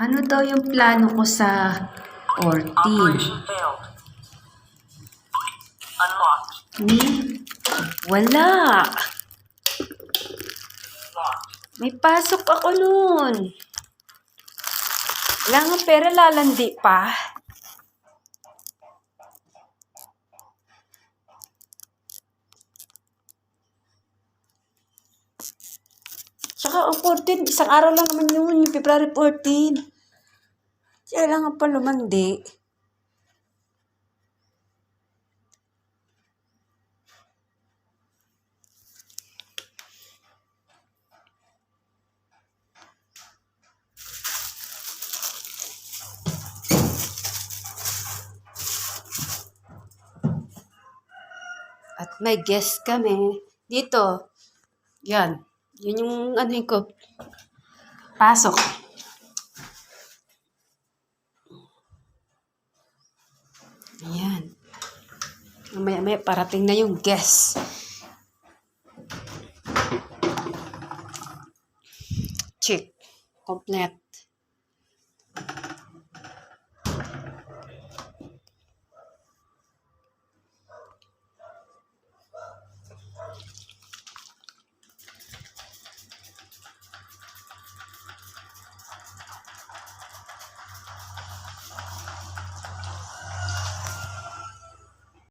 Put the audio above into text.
Ano daw yung plano ko sa 14? Operation failed. Unlocked. Ni? Wala. Locked. May pasok ako nun. Wala nga pera, lalandi pa. Tsaka ang 14, isang araw lang naman yun, yung February 14. Kailangan pa lumandi. At may guest kami. Dito. Yan. Yun yung ano ko. Pasok. Ayan. Mamaya parating na yung guest. Check. Complete.